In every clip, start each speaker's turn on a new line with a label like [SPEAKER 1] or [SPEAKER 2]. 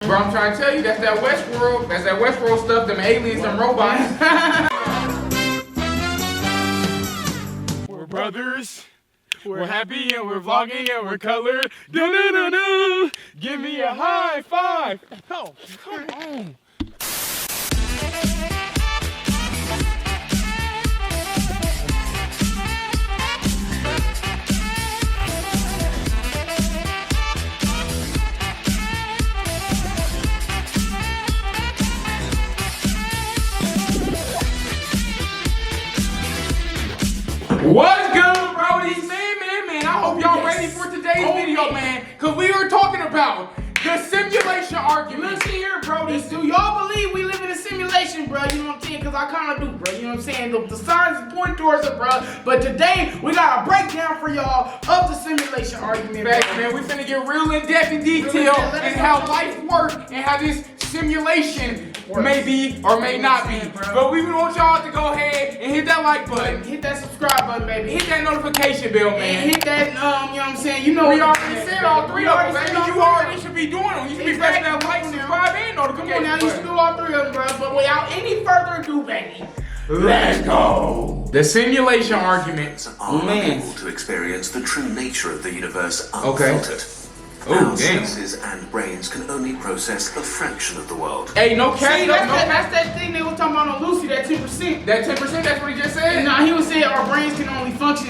[SPEAKER 1] Bro, I'm trying to tell you, that's that Westworld stuff, them aliens, them robots.
[SPEAKER 2] We're brothers, we're happy and we're vlogging and we're colored. Do-do-do-do, give me a high five. Oh, come on.
[SPEAKER 1] What's good, brodies? Man, I hope y'all ready for today's video, man. Cause we are talking about the simulation argument.
[SPEAKER 3] Listen here, brodies. Do y'all believe we live in a simulation, bro? You know what I'm saying? Cause I kinda do, bro. You know what I'm saying? The signs point towards it, bro. But today, we got a breakdown for y'all of the simulation argument.
[SPEAKER 1] Facts, man. We finna get real in depth in detail and how life works and how this simulation may be or may not be. But we want y'all to go ahead and hit that like button.
[SPEAKER 3] Hit that subscribe button, baby.
[SPEAKER 1] Hit that notification bell, man.
[SPEAKER 3] And hit that, you know what I'm saying? You know
[SPEAKER 1] we already said all three of them, baby. You already should be doing them. You should be pressing that like,
[SPEAKER 3] Exactly.
[SPEAKER 1] subscribe, and notification.
[SPEAKER 3] Come on now, you should do all three of them, bro. But without any further ado, baby,
[SPEAKER 1] let's go. The simulation argument.
[SPEAKER 4] Are unable to experience the true nature of the universe
[SPEAKER 1] Okay.
[SPEAKER 4] unfiltered.
[SPEAKER 1] Oh,
[SPEAKER 4] Our
[SPEAKER 1] damn.
[SPEAKER 4] senses and brains can only process a fraction of the world.
[SPEAKER 1] Hey, no cap.
[SPEAKER 3] See,
[SPEAKER 1] No,
[SPEAKER 3] that's that thing they were talking about on Lucy, that 10%.
[SPEAKER 1] That 10%, that's what he just said?
[SPEAKER 3] Nah, he was saying our brains can only function,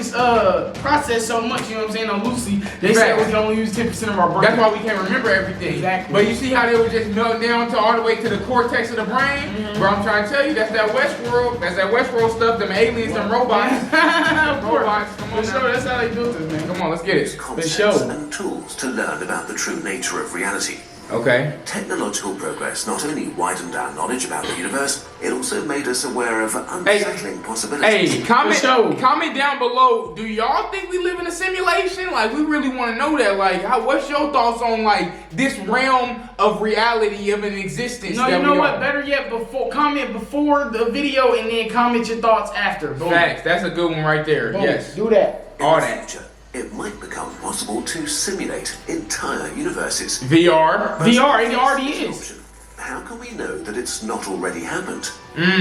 [SPEAKER 3] process so much, you know what I'm saying, on Lucy. They said we can only use 10% of our brain.
[SPEAKER 1] That's why we can't remember everything.
[SPEAKER 3] Exactly.
[SPEAKER 1] But you see how they were just melting down to all the way to the cortex of the brain? Bro, I'm trying to tell you, that's that Westworld stuff, them aliens, them robots.
[SPEAKER 3] Of course.
[SPEAKER 1] Robots, come on
[SPEAKER 3] For
[SPEAKER 1] now.
[SPEAKER 3] sure, that's how they built it, man.
[SPEAKER 1] Come on, let's get it.
[SPEAKER 4] Concepts
[SPEAKER 3] show.
[SPEAKER 4] and tools to learn about the true nature of reality.
[SPEAKER 1] Okay.
[SPEAKER 4] Technological progress not only widened our knowledge about the universe, it also made us aware of unsettling possibilities.
[SPEAKER 1] Hey, comment
[SPEAKER 3] sure.
[SPEAKER 1] down below. Do y'all think we live in a simulation? Like, we really want to know that. Like, what's your thoughts on like this realm of reality of an existence?
[SPEAKER 3] No,
[SPEAKER 1] that
[SPEAKER 3] you know
[SPEAKER 1] we
[SPEAKER 3] what?
[SPEAKER 1] are?
[SPEAKER 3] Better yet, comment before the video and then comment your thoughts after. Boom.
[SPEAKER 1] Facts. That's a good one right there.
[SPEAKER 3] Boom.
[SPEAKER 1] Yes.
[SPEAKER 3] Do that.
[SPEAKER 4] In
[SPEAKER 1] all
[SPEAKER 4] the
[SPEAKER 1] that.
[SPEAKER 4] future, it might become possible to simulate entire universes.
[SPEAKER 1] VR.
[SPEAKER 3] VR, it already
[SPEAKER 4] This
[SPEAKER 3] is.
[SPEAKER 4] option, how can we know that it's not already happened?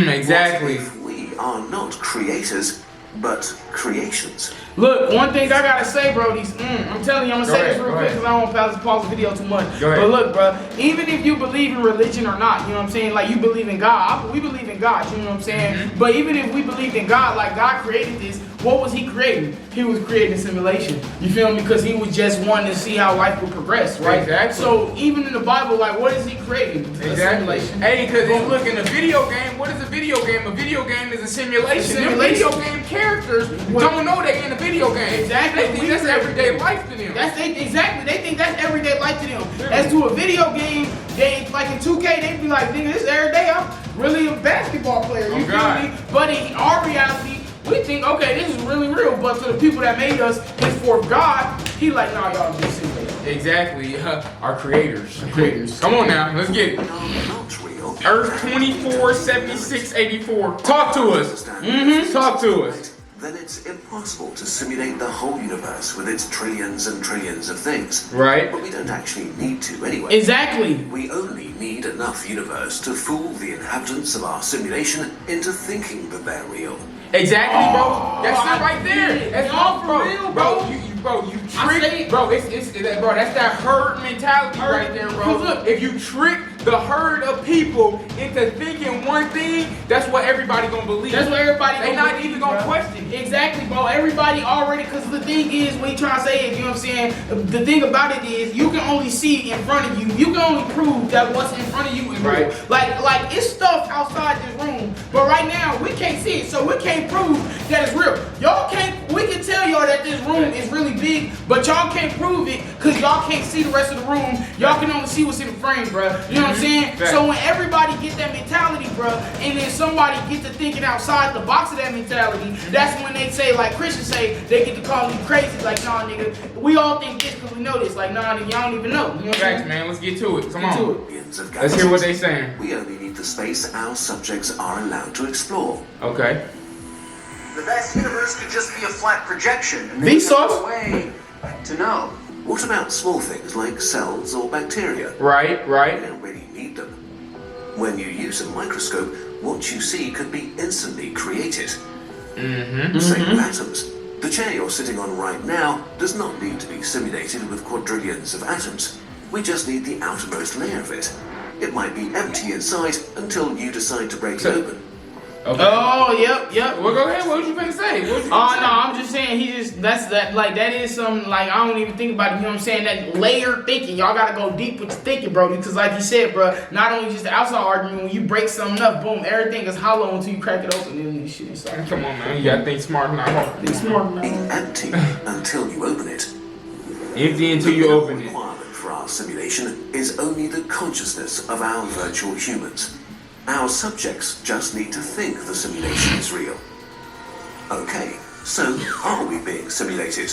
[SPEAKER 1] Exactly.
[SPEAKER 4] What if we are not creators, but creations?
[SPEAKER 3] Look, one thing I gotta say, brodies, I'm telling you, I'm gonna say this real
[SPEAKER 1] go
[SPEAKER 3] quick
[SPEAKER 1] ahead.
[SPEAKER 3] because I don't want to pause the video too much.
[SPEAKER 1] Go ahead.
[SPEAKER 3] But look, bro, even if you believe in religion or not, you know what I'm saying? Like, you believe in God. We believe in God, you know what I'm saying? But even if we believed in God, like God created this, what was he creating? He was creating a simulation. You feel me? Because he was just wanting to see how life would progress, right?
[SPEAKER 1] Exactly.
[SPEAKER 3] So even in the Bible, like, what is he creating? A simulation.
[SPEAKER 1] Hey, because look, in a video game, what is a video game? A video game is a simulation. Them
[SPEAKER 3] Simulation.
[SPEAKER 1] video game characters don't know they in a video game.
[SPEAKER 3] Exactly.
[SPEAKER 1] They think that's everyday life to them.
[SPEAKER 3] Exactly. They think that's everyday life to them. As to a video game, they like in 2K, they be like, nigga, this is every day. I'm really a basketball player. You feel
[SPEAKER 1] God.
[SPEAKER 3] me? But in our reality, we think, okay, this is really real. But to the people that made us, henceforth God, he like, nah, y'all just simulated.
[SPEAKER 1] Exactly. Our creators. Come on now, let's get it.
[SPEAKER 4] Are not real.
[SPEAKER 1] Earth 247684. Talk to us. Talk to us.
[SPEAKER 4] Then it's impossible to simulate the whole universe with its trillions and trillions of things.
[SPEAKER 1] Right.
[SPEAKER 4] But we don't actually need to anyway.
[SPEAKER 3] Exactly.
[SPEAKER 4] We only need enough universe to fool the inhabitants of our simulation into thinking that they're real.
[SPEAKER 1] Exactly, bro. That's it right there. That's
[SPEAKER 3] Y'all
[SPEAKER 1] all,
[SPEAKER 3] for
[SPEAKER 1] bro.
[SPEAKER 3] real,
[SPEAKER 1] You
[SPEAKER 3] I say
[SPEAKER 1] trick,
[SPEAKER 3] it.
[SPEAKER 1] bro. It's bro. That's that herd mentality right there, bro.
[SPEAKER 3] 'Cause look,
[SPEAKER 1] if you trick the herd of people into thinking one thing, that's what everybody gonna believe.
[SPEAKER 3] That's what everybody
[SPEAKER 1] They
[SPEAKER 3] gonna
[SPEAKER 1] not
[SPEAKER 3] believe,
[SPEAKER 1] even gonna
[SPEAKER 3] bro.
[SPEAKER 1] question it.
[SPEAKER 3] Exactly, bro. Everybody already, because the thing is, what you trying to say is, you know what I'm saying? The thing about it is, you can only see in front of you. You can only prove that what's in front of you is real. Like it's stuff outside this room, but right now we can't see it, so we can't prove that it's real. Y'all can't. We can tell y'all that this room is really big, but y'all can't prove it because y'all can't see the rest of the room. Y'all can only see what's in the frame, bro. You know what I'm saying?
[SPEAKER 1] Right.
[SPEAKER 3] So when everybody get that mentality, bro, and then somebody get to thinking outside the box of that mentality, that's when they say, like Christians say, they get to call you crazy. Like, nah, nigga, we all think this because we know this. Like, nah, nigga, y'all don't even know. You know what I'm
[SPEAKER 1] Facts,
[SPEAKER 3] saying?
[SPEAKER 1] man. Let's get to it. Come
[SPEAKER 3] Get
[SPEAKER 1] on.
[SPEAKER 3] to it.
[SPEAKER 4] Billions of
[SPEAKER 1] Let's hear what they
[SPEAKER 4] galaxies.
[SPEAKER 1] saying.
[SPEAKER 4] We only need the space our subjects are allowed to explore.
[SPEAKER 1] Okay.
[SPEAKER 5] The vast universe could just be a flat projection. And
[SPEAKER 3] Vsauce.
[SPEAKER 5] there's no way to know.
[SPEAKER 4] what about small things like cells or bacteria?
[SPEAKER 1] Right,
[SPEAKER 4] We
[SPEAKER 1] right.
[SPEAKER 4] don't really need them. When you use a microscope, what you see could be instantly created. Same with atoms. The chair you're sitting on right now does not need to be simulated with quadrillions of atoms. We just need the outermost layer of it. It might be empty inside until you decide to break it open.
[SPEAKER 1] Okay.
[SPEAKER 3] Oh, yep.
[SPEAKER 1] Well, go ahead. What was you gonna say?
[SPEAKER 3] Oh no, I'm just saying that is something like I don't even think about it, you know what I'm saying? That layer thinking, y'all gotta go deep with your thinking, bro. Because like you said, bro, not only just the outside argument, when you break something up, boom, everything is hollow until you crack it open and this shit starts.
[SPEAKER 1] Come on, man. You gotta think smart, not hard.
[SPEAKER 3] Think smart
[SPEAKER 4] Be
[SPEAKER 3] now.
[SPEAKER 4] empty until you open it.
[SPEAKER 1] Empty until you
[SPEAKER 4] The
[SPEAKER 1] open it.
[SPEAKER 4] requirement for our simulation is only the consciousness of our virtual humans. Our subjects just need to think the simulation is real. Okay, so are we being simulated?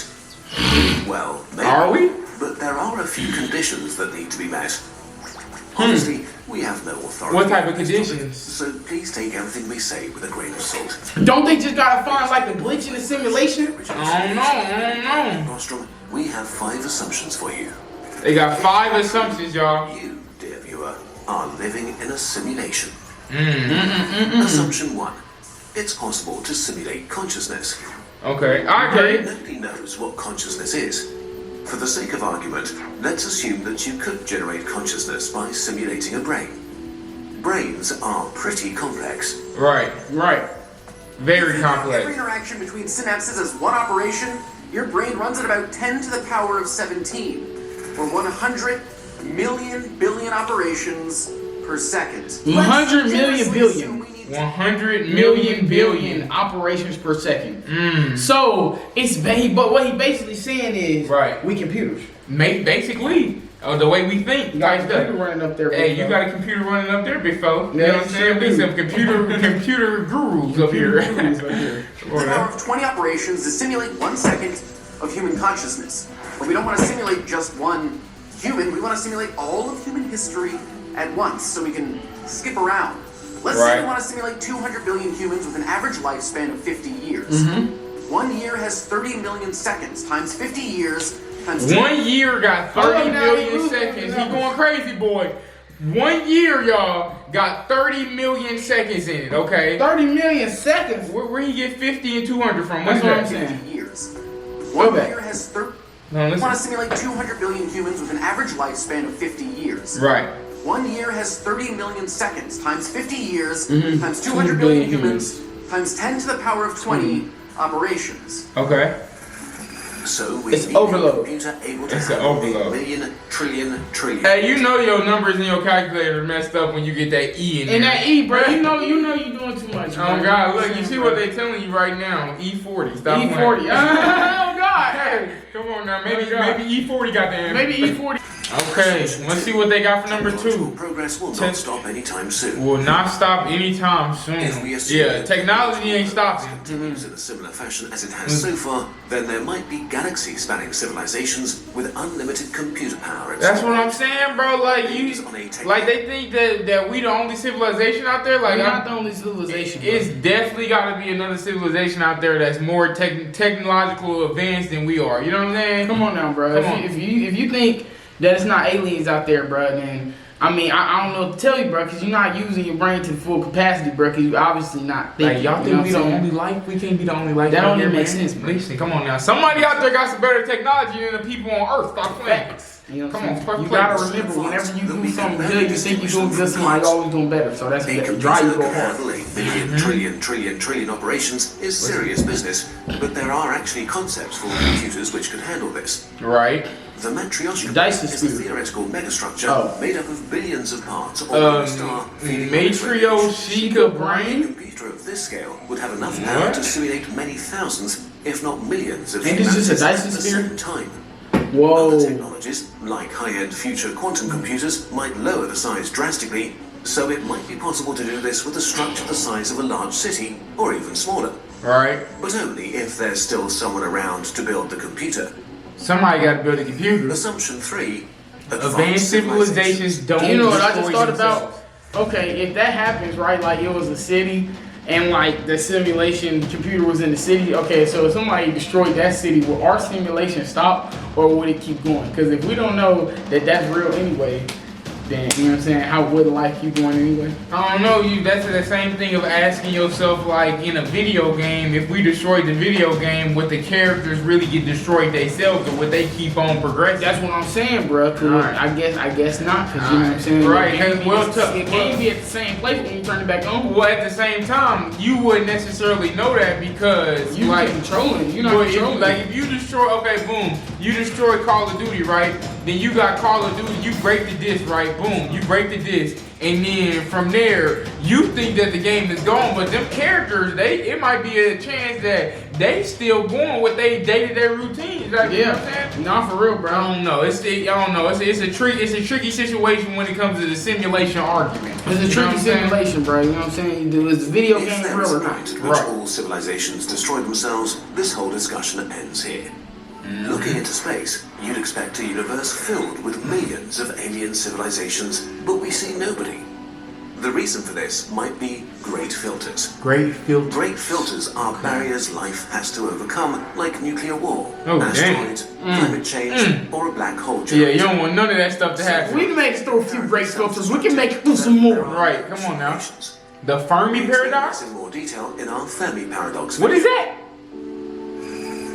[SPEAKER 4] Well, maybe.
[SPEAKER 1] Are we?
[SPEAKER 4] But there are a few conditions that need to be met. Honestly, we have no authority.
[SPEAKER 1] What type of
[SPEAKER 4] on this topic,
[SPEAKER 1] conditions?
[SPEAKER 4] So please take everything we say with a grain of salt.
[SPEAKER 3] Don't they just gotta find like a glitch in the simulation?
[SPEAKER 1] I don't know.
[SPEAKER 4] Nostrum, we have 5 assumptions for you.
[SPEAKER 1] They got 5 assumptions, y'all.
[SPEAKER 4] You, dear viewer, are living in a simulation. Assumption 1. It's possible to simulate consciousness.
[SPEAKER 1] Okay, I agree.
[SPEAKER 4] Nobody knows what consciousness is. For the sake of argument, let's assume that you could generate consciousness by simulating a brain. Brains are pretty complex.
[SPEAKER 1] Right. Very
[SPEAKER 5] Every
[SPEAKER 1] complex.
[SPEAKER 5] interaction between synapses is one operation. Your brain runs at about 10 to the power of 17, or 100 million billion operations per second.
[SPEAKER 3] 100 million
[SPEAKER 5] Let's
[SPEAKER 3] billion.
[SPEAKER 5] assume we need
[SPEAKER 1] 100
[SPEAKER 3] million billion operations per second. So it's but what he basically saying is
[SPEAKER 1] Right.
[SPEAKER 3] we computers.
[SPEAKER 1] Basically, the way we think.
[SPEAKER 3] You got a
[SPEAKER 1] Like
[SPEAKER 3] computer
[SPEAKER 1] that.
[SPEAKER 3] running up there.
[SPEAKER 1] Hey,
[SPEAKER 3] big
[SPEAKER 1] you
[SPEAKER 3] fella.
[SPEAKER 1] got a computer running up there, big fella. You
[SPEAKER 3] Yeah,
[SPEAKER 1] know what I'm saying? We some computer gurus up here.
[SPEAKER 5] the power of 20 operations to simulate 1 second of human consciousness. But we don't want to simulate just one human. We want to simulate all of human history at once, so we can skip around. Let's say
[SPEAKER 1] Right.
[SPEAKER 5] we want to simulate 200 billion humans with an average lifespan of 50 years. 1 year has 30 million seconds times 50 years times 2.
[SPEAKER 1] 1 year got
[SPEAKER 3] Hold
[SPEAKER 1] 30
[SPEAKER 3] on now,
[SPEAKER 1] million
[SPEAKER 3] you losing
[SPEAKER 1] seconds.
[SPEAKER 3] the
[SPEAKER 1] He going crazy, boy. 1 year, y'all, got 30 million seconds in it, okay?
[SPEAKER 3] 30 million seconds.
[SPEAKER 1] Where he get 50 and 200 from?
[SPEAKER 3] That's
[SPEAKER 1] What's
[SPEAKER 3] what I'm
[SPEAKER 1] that?
[SPEAKER 3] saying.
[SPEAKER 5] 50 years.
[SPEAKER 3] Go
[SPEAKER 5] 1
[SPEAKER 3] back.
[SPEAKER 5] year has 30.
[SPEAKER 1] No,
[SPEAKER 5] We want to
[SPEAKER 1] listen.
[SPEAKER 5] simulate 200 billion humans with an average lifespan of 50 years.
[SPEAKER 1] Right.
[SPEAKER 5] 1 year has 30 million seconds times 50 years times 200
[SPEAKER 3] 200
[SPEAKER 5] billion
[SPEAKER 3] billion
[SPEAKER 5] humans times 10 to the power of 20 operations.
[SPEAKER 1] Okay.
[SPEAKER 4] So we
[SPEAKER 3] It's
[SPEAKER 4] need
[SPEAKER 3] overload.
[SPEAKER 4] a computer able to
[SPEAKER 1] It's an
[SPEAKER 4] handle
[SPEAKER 1] overload.
[SPEAKER 4] a million, trillion.
[SPEAKER 1] Hey, you know your numbers in your calculator messed up when you get that E in there.
[SPEAKER 3] And that E, bro, you know you're doing too much.
[SPEAKER 1] Oh
[SPEAKER 3] bro.
[SPEAKER 1] God, look, you see what they telling you right now. E40. Stop
[SPEAKER 3] E40.
[SPEAKER 1] playing.
[SPEAKER 3] Oh God.
[SPEAKER 1] Hey, come on now. Maybe
[SPEAKER 3] Oh, God.
[SPEAKER 1] E40 got the answer.
[SPEAKER 3] Maybe E40.
[SPEAKER 1] Okay, let's see what they got for number
[SPEAKER 4] Technological
[SPEAKER 1] 2.
[SPEAKER 4] progress will
[SPEAKER 1] Ten-
[SPEAKER 4] not stop anytime soon.
[SPEAKER 1] Will not stop anytime soon.
[SPEAKER 4] If we assume
[SPEAKER 1] Yeah,
[SPEAKER 4] that
[SPEAKER 1] technology ain't stopping.
[SPEAKER 4] continues in a similar fashion as it has so far, then there might be galaxy-spanning civilizations with unlimited computer power. and
[SPEAKER 1] That's
[SPEAKER 4] so
[SPEAKER 1] what
[SPEAKER 4] on.
[SPEAKER 1] I'm saying, bro. Like like they think that we the only civilization out there. Like
[SPEAKER 3] We're not the only civilization. bro.
[SPEAKER 1] it's definitely got to be another civilization out there that's more technological advanced than we are. You know what I'm saying?
[SPEAKER 3] Come on now, bro.
[SPEAKER 1] Come on.
[SPEAKER 3] If you think that it's not aliens out there, bro, then I mean I don't know what to tell you, bro, because you're not using your brain to full capacity, bro, because you're obviously not thinking.
[SPEAKER 1] Like y'all
[SPEAKER 3] you
[SPEAKER 1] think
[SPEAKER 3] know
[SPEAKER 1] we
[SPEAKER 3] what
[SPEAKER 1] the
[SPEAKER 3] I'm saying?
[SPEAKER 1] only life? We can't be the only life.
[SPEAKER 3] That
[SPEAKER 1] out
[SPEAKER 3] don't
[SPEAKER 1] here,
[SPEAKER 3] even make
[SPEAKER 1] man.
[SPEAKER 3] sense, bro.
[SPEAKER 1] Listen, come on now. Somebody out there got some better technology than the people on Earth. Stop playing.
[SPEAKER 3] You know what
[SPEAKER 1] Come
[SPEAKER 3] I'm
[SPEAKER 1] on,
[SPEAKER 3] saying? You
[SPEAKER 1] play
[SPEAKER 3] gotta
[SPEAKER 1] this.
[SPEAKER 3] remember, whenever you
[SPEAKER 4] That we
[SPEAKER 3] do
[SPEAKER 4] can
[SPEAKER 3] something
[SPEAKER 4] barely
[SPEAKER 3] good, you think you're doing
[SPEAKER 4] distinguish
[SPEAKER 3] good,
[SPEAKER 4] them
[SPEAKER 3] somebody
[SPEAKER 4] from
[SPEAKER 3] always doing better. So that's
[SPEAKER 4] A
[SPEAKER 3] what
[SPEAKER 4] computer
[SPEAKER 3] drive you
[SPEAKER 4] that
[SPEAKER 3] go
[SPEAKER 4] can
[SPEAKER 3] hard.
[SPEAKER 4] handle a million, trillion operations is serious business, but there are actually concepts for computers which could handle this.
[SPEAKER 1] Right.
[SPEAKER 4] The matryoshka
[SPEAKER 3] Dyson
[SPEAKER 4] is the
[SPEAKER 3] sphere.
[SPEAKER 4] theoretical megastructure
[SPEAKER 3] Oh.
[SPEAKER 4] made up of billions of parts, all in a star feeding on its radiation.
[SPEAKER 1] Matryoshka
[SPEAKER 4] A
[SPEAKER 1] brain.
[SPEAKER 4] computer of this scale would have enough power
[SPEAKER 1] What?
[SPEAKER 4] to simulate many thousands, if not millions, of
[SPEAKER 3] Ain't this just a
[SPEAKER 4] humanities
[SPEAKER 3] Dyson
[SPEAKER 4] at the
[SPEAKER 3] sphere?
[SPEAKER 4] same time.
[SPEAKER 3] Whoa.
[SPEAKER 4] Other technologies, like high-end future quantum computers, might lower the size drastically, so it might be possible to do this with a structure the size of a large city, or even smaller.
[SPEAKER 1] Right.
[SPEAKER 4] But only if there's still someone around to build the computer.
[SPEAKER 1] Somebody got to build a computer.
[SPEAKER 4] Assumption 3.
[SPEAKER 1] Advanced civilizations don't.
[SPEAKER 3] You know what I just
[SPEAKER 1] destroy
[SPEAKER 3] thought
[SPEAKER 1] themselves.
[SPEAKER 3] about? Okay, if that happens, right, like it was a city and like the simulation computer was in the city. Okay, so if somebody destroyed that city, will our simulation stop or would it keep going? Because if we don't know that that's real anyway, then you know what I'm saying, how would life keep going anyway?
[SPEAKER 1] I don't know, that's the same thing of asking yourself, like in a video game, if we destroyed the video game, would the characters really get destroyed themselves or would they keep on progressing?
[SPEAKER 3] That's what I'm saying, bro.
[SPEAKER 1] Right.
[SPEAKER 3] I guess not, because you know what I'm saying.
[SPEAKER 1] Right.
[SPEAKER 3] It can't be at the same place when you turn it back on.
[SPEAKER 1] Well, at the same time, you wouldn't necessarily know that because
[SPEAKER 3] You like controlling. You're not controlling.
[SPEAKER 1] Like if you destroy, okay, boom, you destroy Call of Duty, right? Then you got Call of Duty, you break the disc, right? Boom, you break the disc, and then from there, you think that the game is gone, but them characters, it might be a chance that they still going with their day-to-day routines. Like, you know what I'm saying?
[SPEAKER 3] Not for real, bro.
[SPEAKER 1] I don't know. It's a tricky situation when it comes to the simulation argument.
[SPEAKER 3] It's a tricky simulation, bro. You know what I'm saying? Is the video
[SPEAKER 4] If
[SPEAKER 3] game
[SPEAKER 4] there
[SPEAKER 3] real
[SPEAKER 4] is
[SPEAKER 3] or
[SPEAKER 4] a
[SPEAKER 3] not?
[SPEAKER 4] point at which all civilizations destroy themselves, this whole discussion ends here. Looking into space, you'd expect a universe filled with millions of alien civilizations, but we see nobody. The reason for this might be great filters.
[SPEAKER 1] Great filter.
[SPEAKER 4] Great filters are barriers life has to overcome, like nuclear war,
[SPEAKER 1] Oh,
[SPEAKER 4] an asteroid, climate change, or a black hole.
[SPEAKER 1] Yeah, you don't want none of that stuff to happen.
[SPEAKER 3] We can make it through a few great filters. We can make it through some more.
[SPEAKER 1] Right, come on now. The Fermi paradox?
[SPEAKER 4] In more detail in our Fermi paradox.
[SPEAKER 1] What is that?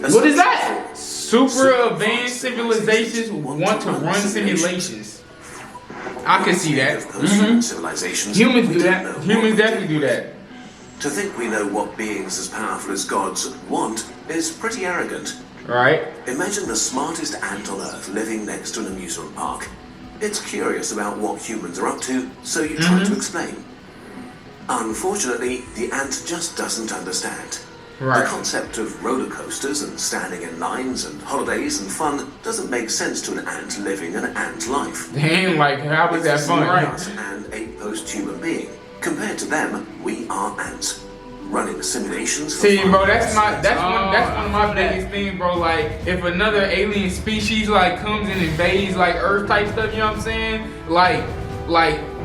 [SPEAKER 3] What is that?
[SPEAKER 1] Super advanced civilizations want to run simulations. I can see that.
[SPEAKER 4] Civilizations.
[SPEAKER 3] Humans
[SPEAKER 4] we
[SPEAKER 3] do
[SPEAKER 4] don't
[SPEAKER 3] that.
[SPEAKER 4] know
[SPEAKER 1] Humans
[SPEAKER 4] what
[SPEAKER 1] definitely do that.
[SPEAKER 4] To think we know what beings as powerful as gods want is pretty arrogant.
[SPEAKER 1] Right?
[SPEAKER 4] Imagine the smartest ant on Earth living next to an amusement park. It's curious about what humans are up to, so you try to explain. Unfortunately, the ant just doesn't understand.
[SPEAKER 1] Right.
[SPEAKER 4] The concept of roller coasters and standing in lines and holidays and fun doesn't make sense to an ant living an ant life.
[SPEAKER 1] Damn, like, how was that fun?
[SPEAKER 4] Us and a post-human being. Compared to them, we are ants. Running simulations for
[SPEAKER 1] See,
[SPEAKER 4] fun.
[SPEAKER 1] bro, that's one of my biggest things, bro. Like, if another alien species like comes and invades like Earth type stuff, you know what I'm saying? Like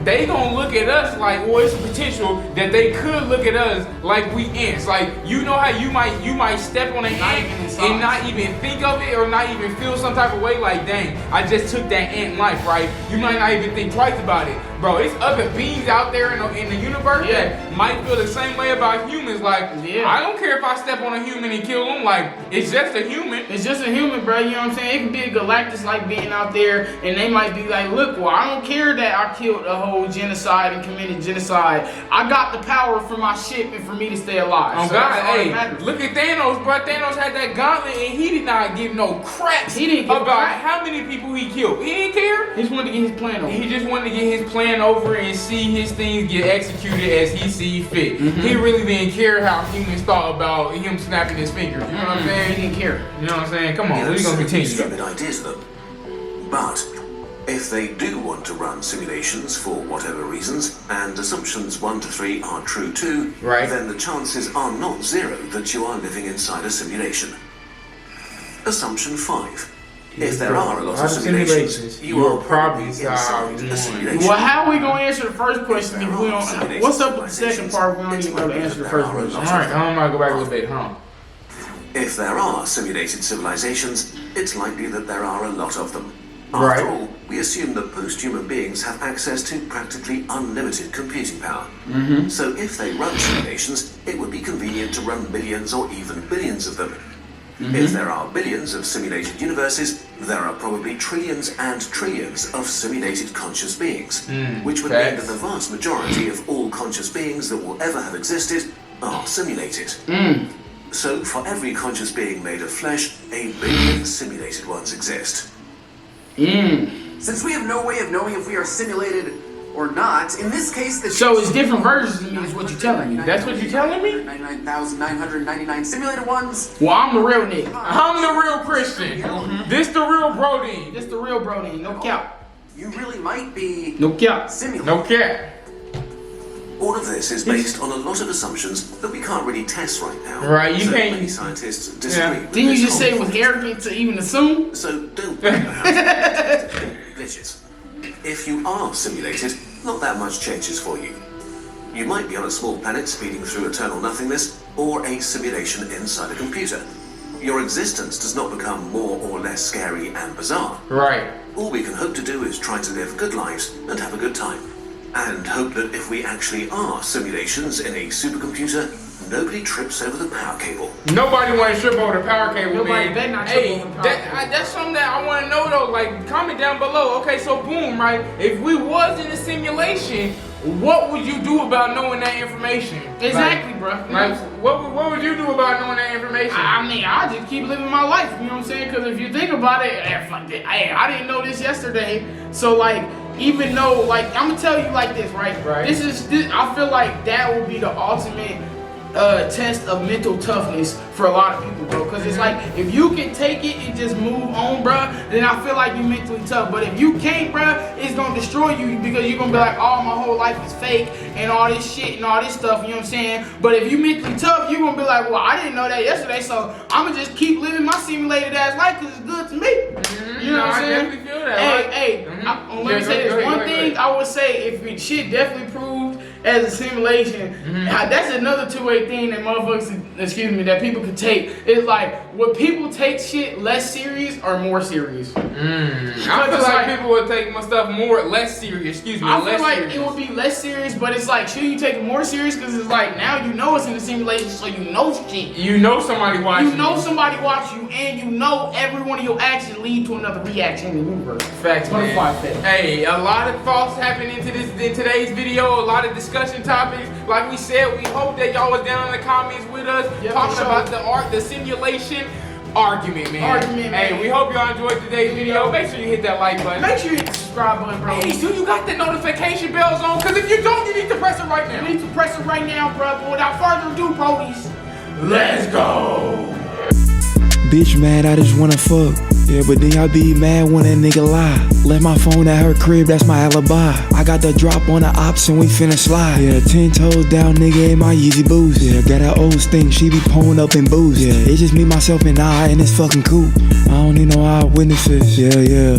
[SPEAKER 1] they gonna look at us like, well, it's a potential that they could look at us like we ants. Like, you know how you might step on an ant and not even think of it or not even feel some type of way. Like, dang, I just took that ant life, right? You might not even think twice about it, bro. It's other beings out there in the universe that might feel the same way about humans. Like, I don't care if I step on a human and kill them. Like, it's just a human.
[SPEAKER 3] It's just a human, bro. You know what I'm saying? It could be a Galactus like being out there, and they might be like, look, well, I don't care that I killed a whole genocide and committed genocide. I got the power for my ship and for me to stay alive.
[SPEAKER 1] Oh,
[SPEAKER 3] So
[SPEAKER 1] God,
[SPEAKER 3] that's all that
[SPEAKER 1] hey,
[SPEAKER 3] matters.
[SPEAKER 1] look at Thanos, bro. Thanos had that gauntlet and he did not give no crap
[SPEAKER 3] He didn't give a
[SPEAKER 1] about
[SPEAKER 3] crap.
[SPEAKER 1] how many people he killed. He didn't care.
[SPEAKER 3] He just wanted to get his plan over.
[SPEAKER 1] He just wanted to get his plan over and see his things get executed as he see fit. He really didn't care how humans thought about him snapping his fingers. You know what I'm saying?
[SPEAKER 3] He didn't care.
[SPEAKER 1] You know what I'm saying? Come on,
[SPEAKER 4] Yeah,
[SPEAKER 1] we're gonna continue.
[SPEAKER 4] stupid ideas, though. But if they do want to run simulations for whatever reasons, and assumptions 1 to 3 are true too,
[SPEAKER 1] Right.
[SPEAKER 4] then the chances are not zero that you are living inside a simulation. Assumption 5. If there are a lot of simulations, you are probably inside a simulation.
[SPEAKER 3] Well, how are we gonna answer the first question if we don't? What's up with the second part? We don't even know to answer the first question.
[SPEAKER 1] Alright, I'm gonna go back a little bit, huh?
[SPEAKER 4] If there are simulated civilizations, it's likely that there are a lot of them.
[SPEAKER 1] Right.
[SPEAKER 4] After all, we assume that post-human beings have access to practically unlimited computing power. So if they run simulations, it would be convenient to run millions or even billions of them. If there are billions of simulated universes, there are probably trillions and trillions of simulated conscious beings, which would mean that the vast majority of all conscious beings that will ever have existed are simulated. So for every conscious being made of flesh, a billion simulated ones exist.
[SPEAKER 5] Since we have no way of knowing if we are simulated or not, in this case, the
[SPEAKER 3] So it's different versions of me is what you're telling me.
[SPEAKER 1] That's what you're telling me?
[SPEAKER 5] 99,999 simulated ones.
[SPEAKER 3] Well, I'm the real nigga.
[SPEAKER 1] I'm the real Christian. This the real Brody.
[SPEAKER 3] This the real Brody. No cap.
[SPEAKER 5] You really might be
[SPEAKER 3] No cap.
[SPEAKER 5] simulated.
[SPEAKER 1] No cap.
[SPEAKER 4] All of this is based on a lot of assumptions that we can't really test right now.
[SPEAKER 1] Right, you
[SPEAKER 4] so
[SPEAKER 1] can't-
[SPEAKER 4] Many scientists disagree with
[SPEAKER 3] Didn't you
[SPEAKER 4] this
[SPEAKER 3] just say it
[SPEAKER 4] whole
[SPEAKER 3] was arrogant to even assume?
[SPEAKER 4] So don't blame the house. Glitches. If you are simulated, not that much changes for you. You might be on a small planet speeding through eternal nothingness, or a simulation inside a computer. Your existence does not become more or less scary and bizarre.
[SPEAKER 1] Right.
[SPEAKER 4] All we can hope to do is try to live good lives and have a good time. And hope that if we actually are simulations in a supercomputer, nobody trips over the power cable.
[SPEAKER 1] Nobody want to trip over the power cable,
[SPEAKER 3] Nobody
[SPEAKER 1] man.
[SPEAKER 3] better not trip over the power cable.
[SPEAKER 1] That's something that I want to know though. Like, comment down below. Okay, so boom, right? If we was in a simulation, what would you do about knowing that information?
[SPEAKER 3] Exactly, bro.
[SPEAKER 1] Like, what would you do about knowing that information?
[SPEAKER 3] I mean, I just keep living my life, you know what I'm saying? Because if you think about it, I didn't know this yesterday. So, like, even though, like, I'm going to tell you like this, right?
[SPEAKER 1] Right.
[SPEAKER 3] I feel like that will be the ultimate test of mental toughness for a lot of people, bro. Because it's like, if you can take it and just move on, bro, then I feel like you're mentally tough. But if you can't, bro, it's going to destroy you because you're going to be like, oh, my whole life is fake and all this shit and all this stuff, you know what I'm saying? But if you mentally tough, you're going to be like, well, I didn't know that yesterday, so I'm going to just keep living my simulated ass life because it's good to me. You know what I'm saying?
[SPEAKER 1] I definitely feel that.
[SPEAKER 3] Let me say this. One thing I would say, if it shit definitely proved as a simulation, that's another two-way thing that motherfuckers, that people could take. It's like, would people take shit less serious or more serious?
[SPEAKER 1] I feel like people would take my stuff less serious.
[SPEAKER 3] I feel like it would be less serious, but it's like, should you take it more serious? Because it's like, now you know it's in a simulation, so you know shit.
[SPEAKER 1] You know somebody watching.
[SPEAKER 3] You know somebody watch you, and you know every one of your actions lead to another reaction in the universe.
[SPEAKER 1] Facts, man.
[SPEAKER 3] Butterfly effect.
[SPEAKER 1] Hey, a lot of thoughts happened in today's video. A lot of discussion topics. Like we said, we hope that y'all was down in the comments with us talking about the simulation argument, man. Hey, we hope y'all enjoyed today's video. Make sure you hit that like button.
[SPEAKER 3] Make sure you hit the subscribe button, bro.
[SPEAKER 1] Hey, do you got the notification bells on? Because if you don't, you need to press it right now.
[SPEAKER 3] You need to press it right now, bro. But without further ado, police, let's go.
[SPEAKER 6] Bitch mad, I just wanna fuck. Yeah, but then y'all be mad when a nigga lie. Left my phone at her crib, that's my alibi. I got the drop on the ops and we finna slide. Yeah, 10 toes down, nigga, in my Yeezy boots. Yeah, got that old stink, she be pulling up in booze. Yeah, it's just me, myself, and I, and it's fucking cool. I don't need no eyewitnesses. Yeah, yeah.